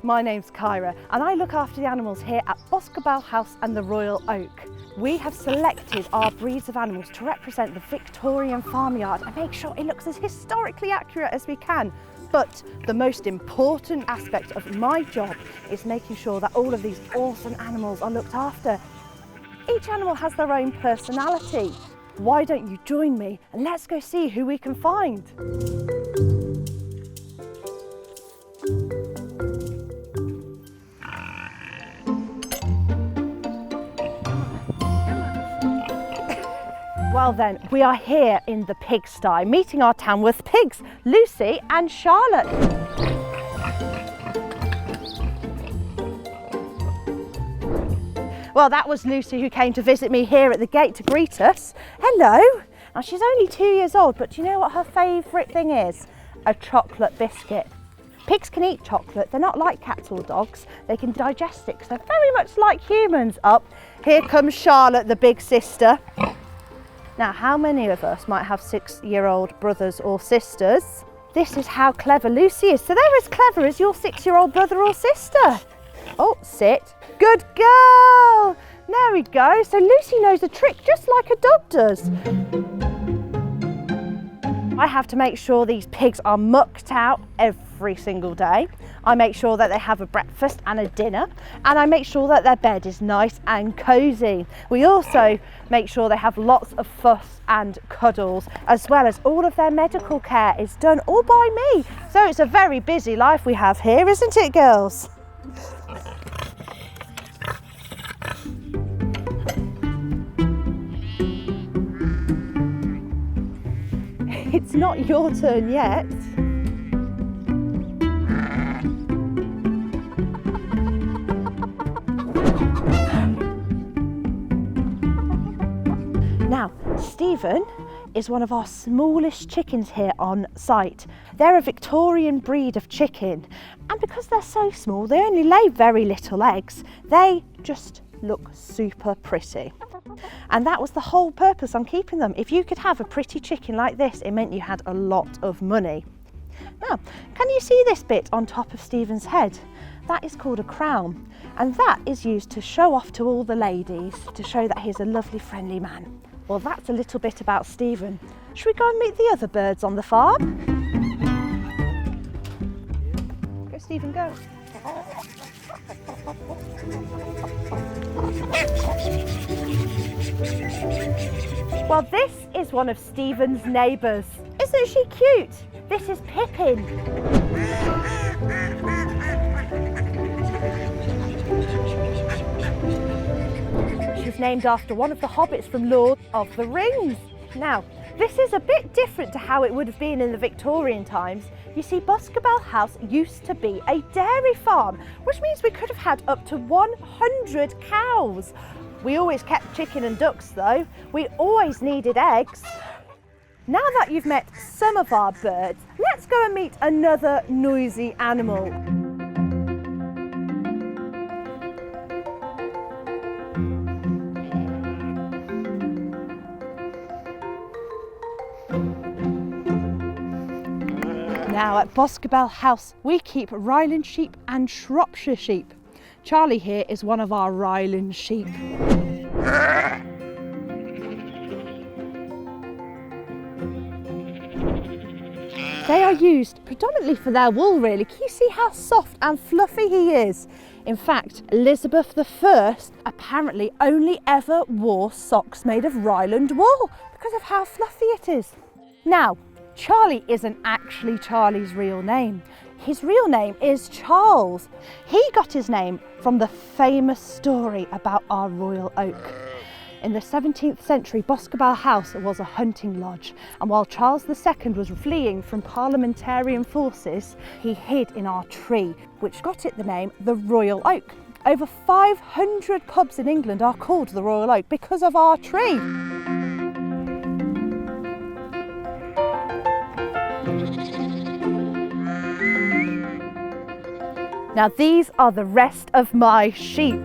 My name's Kyra and I look after the animals here at Boscobel House and the Royal Oak. We have selected our breeds of animals to represent the Victorian farmyard and make sure it looks as historically accurate as we can. But the most important aspect of my job is making sure that all of these awesome animals are looked after. Each animal has their own personality. Why don't you join me and let's go see who we can find. Well then, we are here in the pigsty, meeting our Tamworth pigs, Lucy and Charlotte. Well, that was Lucy who came to visit me here at the gate to greet us. Hello. Now she's only 2 years old, but do you know what her favourite thing is? A chocolate biscuit. Pigs can eat chocolate, they're not like cats or dogs. They can digest it because they're very much like humans. Up, here comes Charlotte, the big sister. Now, how many of us might have 6-year-old brothers or sisters? This is how clever Lucy is. So they're as clever as your 6-year-old brother or sister. Oh, sit. Good girl. There we go. So Lucy knows a trick just like a dog does. I have to make sure these pigs are mucked out every single day. I make sure that they have a breakfast and a dinner, and I make sure that their bed is nice and cosy. We also make sure they have lots of fuss and cuddles, as well as all of their medical care is done all by me. So it's a very busy life we have here, isn't it, girls? It's not your turn yet. Now, Stephen is one of our smallest chickens here on site. They're a Victorian breed of chicken, and because they're so small, they only lay very little eggs. They just look super pretty. And that was the whole purpose on keeping them. If you could have a pretty chicken like this, it meant you had a lot of money. Now, can you see this bit on top of Stephen's head? That is called a crown, and that is used to show off to all the ladies, to show that he's a lovely, friendly man. Well, that's a little bit about Stephen. Should we go and meet the other birds on the farm? Go, Stephen, go. Well, this is one of Stephen's neighbours. Isn't she cute? This is Pippin. She's named after one of the hobbits from Lord of the Rings. Now, this is a bit different to how it would have been in the Victorian times. You see, Boscobel House used to be a dairy farm, which means we could have had up to 100 cows. We always kept chicken and ducks though. We always needed eggs. Now that you've met some of our birds, let's go and meet another noisy animal. Now at Boscobel House, we keep Ryland sheep and Shropshire sheep. Charlie here is one of our Ryland sheep. They are used predominantly for their wool, really. Can you see how soft and fluffy he is? In fact, Elizabeth I apparently only ever wore socks made of Ryland wool because of how fluffy it is. Now, Charlie isn't actually Charlie's real name. His real name is Charles. He got his name from the famous story about our Royal Oak. In the 17th century, Boscobel House was a hunting lodge, and while Charles II was fleeing from parliamentarian forces, he hid in our tree, which got it the name the Royal Oak. Over 500 pubs in England are called the Royal Oak because of our tree. Now these are the rest of my sheep.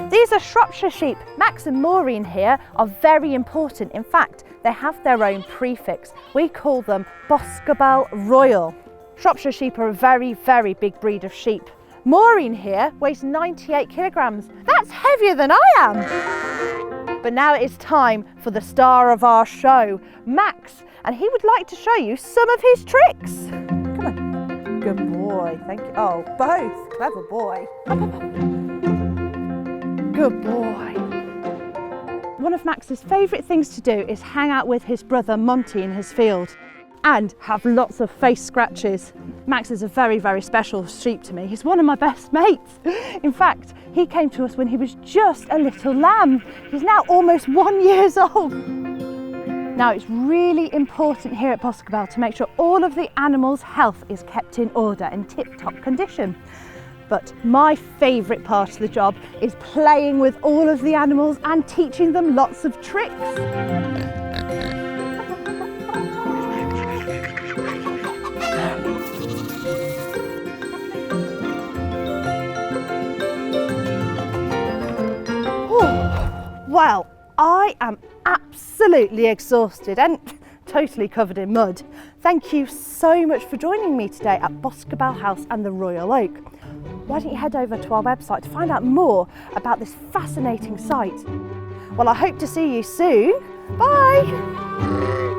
These are Shropshire sheep. Max and Maureen here are very important. In fact, they have their own prefix. We call them Boscobel Royal. Shropshire sheep are a very, very big breed of sheep. Maureen here weighs 98 kilograms. That's heavier than I am. But now it is time for the star of our show, Max, and he would like to show you some of his tricks. Come on. Good boy, thank you. Oh, both. Clever boy. Up, up, up. Good boy. One of Max's favourite things to do is hang out with his brother Monty in his field and have lots of face scratches. Max is a very, very special sheep to me. He's one of my best mates. In fact, he came to us when he was just a little lamb. He's now almost 1 year old. Now, it's really important here at Boscobel to make sure all of the animals' health is kept in order and tip-top condition. But my favourite part of the job is playing with all of the animals and teaching them lots of tricks. Well, I am absolutely exhausted and totally covered in mud. Thank you so much for joining me today at Boscobel House and the Royal Oak. Why don't you head over to our website to find out more about this fascinating site? Well, I hope to see you soon. Bye!